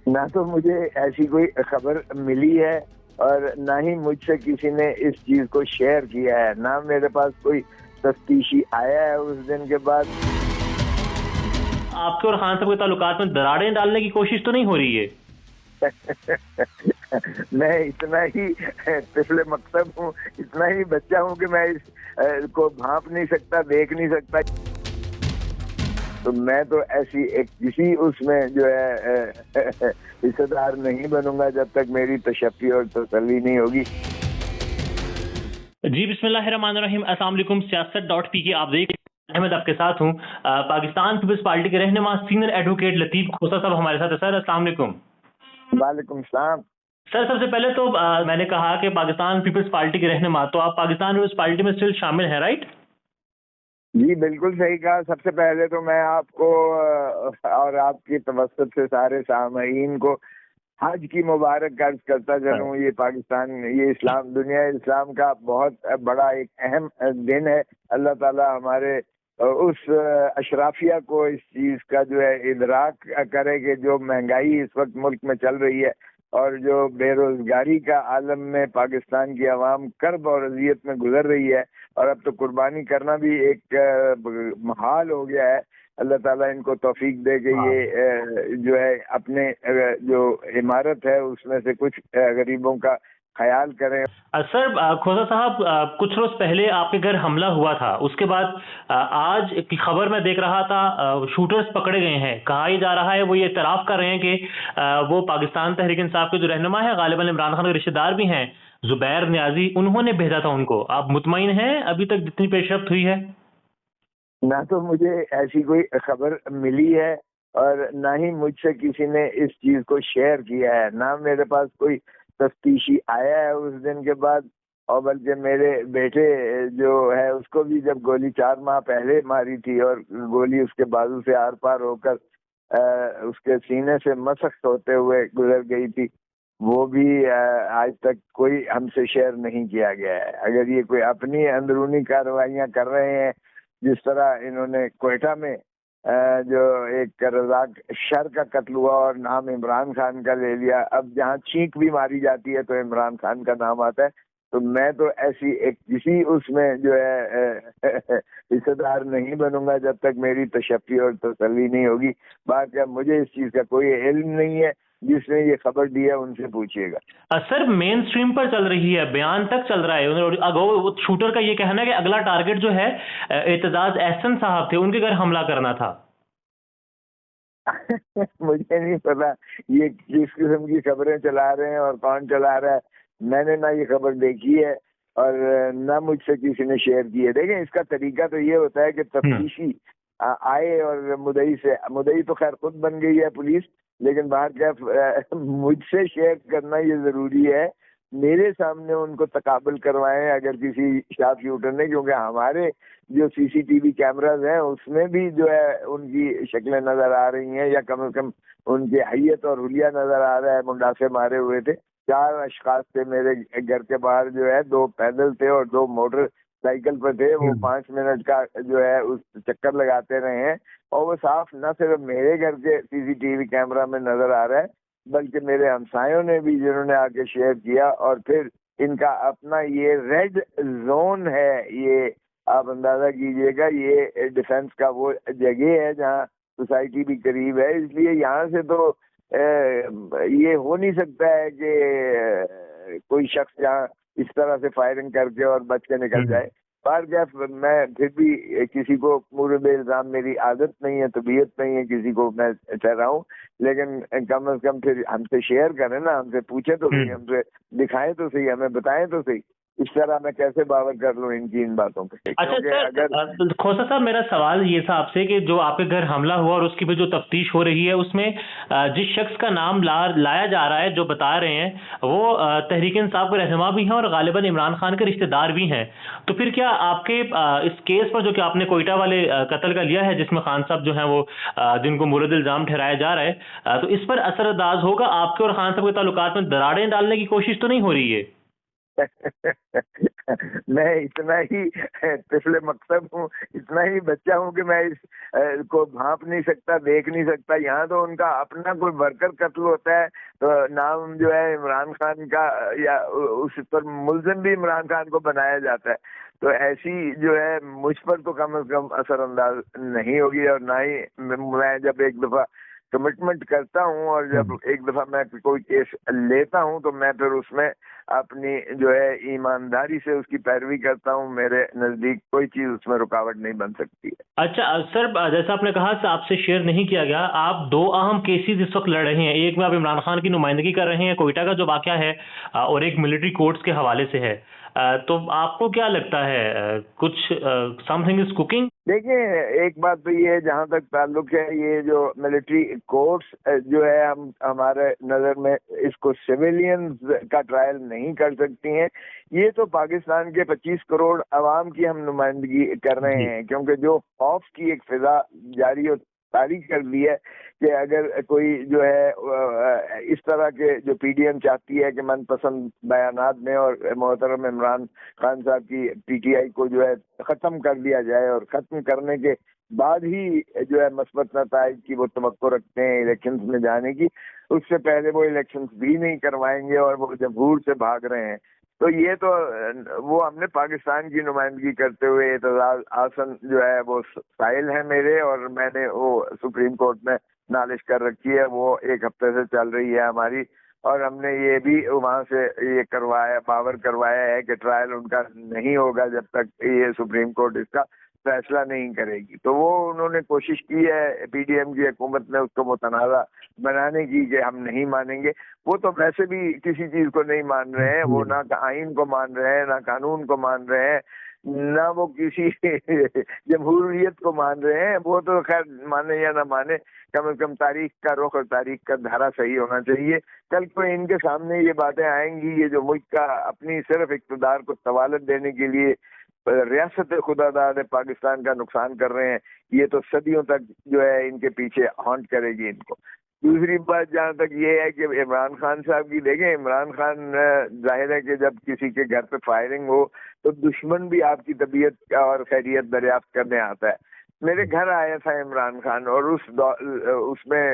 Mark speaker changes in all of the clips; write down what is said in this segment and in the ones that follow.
Speaker 1: ना तो मुझे ऐसी कोई खबर मिली है और ना ही मुझसे किसी ने इस चीज को शेयर किया है, ना मेरे पास कोई तफ्तीशी आया है उस दिन के बाद।
Speaker 2: आपके और खान साहब के ताल्लुकात में दरारें डालने की कोशिश तो नहीं हो रही है?
Speaker 1: मैं इतना ही तिफले मकतब हूँ, इतना ही बच्चा हूँ कि मैं इस को भांप नहीं सकता, देख नहीं सकता। तो मैं तो ऐसी एक किसी उसमें जो है हिस्सेदार नहीं बनूंगा जब तक मेरी तशफ़ी और तसल्ली नहीं होगी।
Speaker 2: जी बिस्मिल्लाहिर्रहमानिर्रहीम, अस्सलाम वालेकुम। सियासत.pk आप देख अहमद आपके साथ हूँ। पाकिस्तान पीपल्स पार्टी के रहनुमा सीनियर एडवोकेट लतीफ खोसा साहब हमारे साथ है। सर अस्सलाम वालेकुम।
Speaker 1: वालेकुम सलाम।
Speaker 2: सर सबसे पहले तो मैंने कहा कि पाकिस्तान पीपल्स पार्टी के रहनुमा, तो आप पाकिस्तान पीपल्स पार्टी में स्टिल शामिल हैं, राइट?
Speaker 1: जी बिल्कुल सही कहा। सबसे पहले तो मैं आपको और आपकी तवस्सुत से सारे सामईन को हज की मुबारक अर्ज करता चलूँ। ये पाकिस्तान, ये इस्लाम, दुनिया इस्लाम का बहुत बड़ा एक अहम दिन है। अल्लाह ताला हमारे उस अशराफिया को इस चीज़ का जो है इदराक करे कि जो महंगाई इस वक्त मुल्क में चल रही है और जो बेरोजगारी का आलम में पाकिस्तान की आवाम कर्ब और अजियत में गुजर रही है, और अब तो कुर्बानी करना भी एक महाल हो गया है। अल्लाह ताला इनको तौफीक दे कि ये जो है अपने जो इमारत है उसमें से कुछ गरीबों का ख्याल करें।
Speaker 2: सर खोसा साहब, कुछ रोज पहले आपके घर हमला हुआ था, उसके बाद आज की खबर मैं देख रहा था, शूटर्स पकड़े गए हैं। कहा ही जा रहा है, वो ये इतराफ कर रहे हैं कि वो पाकिस्तान तहरीक इंसाफ के जो रहनुमा है, गालिबन इमरान खान के रिश्तेदार भी हैं, जुबैर नियाजी, उन्होंने भेजा था उनको। आप मुतमईन हैं अभी तक जितनी पेशरफ्त हुई है?
Speaker 1: ना तो मुझे ऐसी कोई खबर मिली है और ना ही मुझसे किसी ने इस चीज को शेयर किया है, ना मेरे पास कोई तफ्तीशी आया है उस दिन के बाद। और बल्कि मेरे बेटे जो है उसको भी जब गोली 4 माह पहले मारी थी और गोली उसके बाजू से आर पार होकर उसके सीने से मसक होते हुए गुजर गई थी, वो भी आज तक कोई हमसे शेयर नहीं किया गया है। अगर ये कोई अपनी अंदरूनी कार्रवाइयाँ कर रहे हैं, जिस तरह इन्होंने क्वेटा में जो एक रजाक शर का कत्ल हुआ और नाम इमरान खान का ले लिया, अब जहाँ चीख भी मारी जाती है तो इमरान खान का नाम आता है। तो मैं तो ऐसी एक किसी उसमें जो है हिस्सेदार नहीं बनूंगा जब तक मेरी तशफ़ी और तसल्ली नहीं होगी। बात क्या, मुझे इस चीज़ का कोई इल्म नहीं है। जिसने ये खबर दी है उनसे पूछिएगा।
Speaker 2: सर मेन स्ट्रीम पर चल रही है, बयान तक चल रहा है। और शूटर का ये कहना है कि अगला टारगेट जो है एतजाज एहसन साहब थे, उनके घर हमला करना था।
Speaker 1: मुझे नहीं पता ये किस किस्म की खबरें चला रहे हैं और कौन चला रहा है। मैंने ना ये खबर देखी है और ना मुझसे किसी ने शेयर की है। देखें, इसका तरीका तो ये होता है कि तफ्तीशी आए और मुदई तो खैर खुद बन गई है पुलिस, लेकिन बाहर क्या मुझसे शेयर करना ये जरूरी है। मेरे सामने उनको तकाबल करवाएं अगर किसी शार्प शूटर ने, क्योंकि हमारे जो सीसीटीवी कैमराज हैं उसमें भी जो है उनकी शक्लें नजर आ रही हैं, या कम से कम उनकी हैयत और हुलिया नजर आ रहा है। मुंडासे मारे हुए थे, 4 अशखास थे मेरे घर के बाहर, जो है 2 पैदल थे और 2 मोटर साइकिल पर थे। वो 5 मिनट का जो है उस चक्कर लगाते रहे हैं, और वो साफ न सिर्फ मेरे घर के सीसीटीवी कैमरा में नजर आ रहा है, बल्कि मेरे हमसायों ने भी, जिन्होंने आके शेयर किया। और फिर इनका अपना ये रेड जोन है, ये आप अंदाजा कीजिएगा, ये डिफेंस का वो जगह है जहाँ सोसाइटी भी करीब है। इसलिए यहाँ से तो ये हो नहीं सकता है कि कोई शख्स यहाँ इस तरह से फायरिंग करके और बच के निकल जाए। बाहर क्या, मैं फिर भी किसी को पूरे इल्जाम, मेरी आदत नहीं है, तबीयत नहीं है किसी को मैं ठहराऊं, लेकिन कम से कम फिर हमसे शेयर करें ना, हमसे पूछे तो सही, हमसे दिखाएं तो सही, हमें बताएं तो सही। इस तरह मैं कैसे बावर कर लूं इनकी इन बातों पे।
Speaker 2: अच्छा सर, खोसा साहब मेरा सवाल ये था आपसे कि जो आपके घर हमला हुआ और उसकी भी जो तफ्तीश हो रही है, उसमें जिस शख्स का नाम लाया जा रहा है, जो बता रहे हैं, वो तहरीक इंसाफ के रहनुमा भी हैं और गालिबन इमरान खान के रिश्तेदार भी हैं। तो फिर क्या आपके इस केस पर, जो कि आपने कोयटा वाले कत्ल का लिया है, जिसमें खान साहब जो है वो जिनको मुर्द इल्जाम ठहराया जा रहा है, तो इस पर असरअंदाज होगा? आपके और खान साहब के ताल्लुकात में दरारें डालने की कोशिश तो नहीं हो रही है?
Speaker 1: मैं इतना ही तिफले मकतब हूँ, इतना ही बच्चा हूँ कि मैं इस को भांप नहीं सकता, देख नहीं सकता। यहाँ तो उनका अपना कोई वर्कर कत्ल होता है तो नाम जो है इमरान खान का या उस पर मुलजिम भी इमरान खान को बनाया जाता है। तो ऐसी जो है मुझ पर तो कम से कम असरअंदाज नहीं होगी, और ना ही मैं जब एक दफा कमिटमेंट करता हूँ और जब एक दफा मैं कोई केस लेता हूँ तो मैं फिर उसमें अपनी जो है ईमानदारी से उसकी पैरवी करता हूँ। मेरे नजदीक कोई चीज उसमें रुकावट नहीं बन सकती है।
Speaker 2: अच्छा सर, जैसा आपने कहा आपसे शेयर नहीं किया गया, आप दो अहम केसेस इस वक्त लड़ रहे हैं। एक में आप इमरान खान की नुमाइंदगी कर रहे हैं, कोयटा का जो वाकया है, और एक मिलिट्री कोर्ट्स के हवाले से है। तो आपको क्या लगता है, कुछ समथिंग इज कुकिंग?
Speaker 1: देखिए, एक बात तो ये है, जहाँ तक ताल्लुक है ये जो मिलिट्री कोर्ट्स जो है, हम हमारे नज़र में इसको सिविलियंस का ट्रायल नहीं कर सकती हैं। ये तो पाकिस्तान के 25 करोड़ अवाम की हम नुमाइंदगी कर रहे हैं, क्योंकि जो खौफ की एक फिजा जारी और तारी कर दी है कि अगर कोई जो है इस तरह के जो पीडीएम चाहती है कि मनपसंद बयानात में और मोहतरम इमरान खान साहब की पीटीआई को जो है ख़त्म कर दिया जाए, और ख़त्म करने के बाद ही जो है मस्बत नताइज की वो तवक्को रखते हैं इलेक्शंस में जाने की। उससे पहले वो इलेक्शंस भी नहीं करवाएंगे और वो जमहूर से भाग रहे हैं। तो ये तो वो हमने पाकिस्तान की नुमाइंदगी करते हुए एतजाज आसन जो है वो साइल है मेरे, और मैंने वो सुप्रीम कोर्ट में नालिश कर रखी है, वो एक हफ्ते से चल रही है हमारी। और हमने ये भी वहाँ से ये करवाया, पावर करवाया है कि ट्रायल उनका नहीं होगा जब तक ये सुप्रीम कोर्ट इसका फैसला नहीं करेगी। तो वो उन्होंने कोशिश की है, पीडीएम की हुकूमत ने उसको मुतनाज़ा बनाने की कि हम नहीं मानेंगे। वो तो वैसे भी किसी चीज को नहीं मान रहे हैं, वो ना आइन को मान रहे हैं, ना कानून को मान रहे हैं, ना वो किसी जमहूरियत को मान रहे हैं। वो तो खैर माने या ना माने, कम से कम तारीख का रुख और तारीख का धारा सही होना चाहिए। कल को इनके सामने ये बातें आएंगी, ये जो मुल्क का अपनी सिर्फ इक़्तिदार को तवालत देने के लिए रियासत खुदादाद पाकिस्तान का नुकसान कर रहे हैं, ये तो सदियों तक जो है इनके पीछे हॉन्ट करेगी इनको। दूसरी बात जहाँ तक ये है कि इमरान खान साहब की, देखें, इमरान खान जाहिर है कि जब किसी के घर पे फायरिंग हो तो दुश्मन भी आपकी तबीयत और खैरियत दरियाफ्त करने आता है। मेरे घर आया था इमरान खान, और उसमें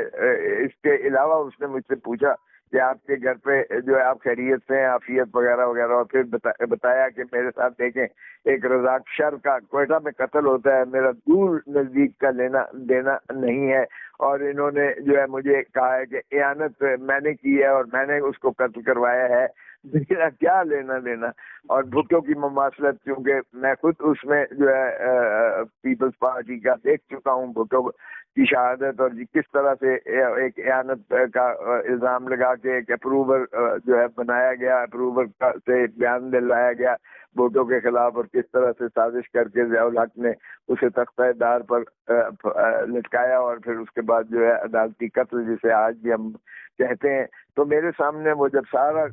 Speaker 1: इसके अलावा उसने मुझसे पूछा कि आपके घर पे जो है आप खैरियत से हैं, आफियत वगैरह वगैरह, और फिर बताया कि मेरे साथ देखें एक रज़ाक शर का कोयटा में कत्ल होता है, मेरा दूर नजदीक का लेना देना नहीं है, और इन्होंने जो है मुझे कहा है कि इयानत मैंने की है और मैंने उसको कत्ल करवाया है, मेरा क्या लेना देना। और भुक्कों की ममासलत, क्योंकि मैं खुद उसमें जो है पीपल्स पार्टी का देख चुका हूँ, भुक्कों की शहादत, और किस तरह से एक इयानत का इल्जाम लगा के एक अप्रूवर जो है बनाया गया, अप्रूवर से बयान दिलवाया गया वोटों के खिलाफ, और किस तरह से साजिश करके ज़ियाउल हक ने उसे तख्ता-ए-दार पर लटकाया, और फिर उसके बाद जो है अदालती कत्ल जिसे आज भी हम कहते हैं। तो मेरे सामने वो जब सारा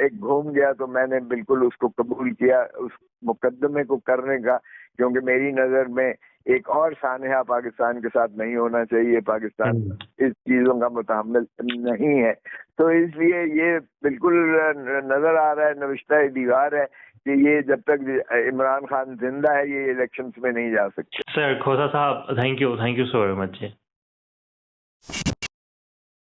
Speaker 1: एक घूम गया तो मैंने बिल्कुल उसको कबूल किया, उस मुकदमे को करने का, क्योंकि मेरी नज़र में एक और सानहा पाकिस्तान के साथ नहीं होना चाहिए। पाकिस्तान इस चीज़ों का मुतहम्मिल नहीं है। तो इसलिए ये बिल्कुल नज़र आ रहा है, नविश्ता दीवार है कि ये जब तक इमरान खान जिंदा है ये इलेक्शंस में नहीं जा सकते।
Speaker 2: सर खोसा साहब, thank you so very much.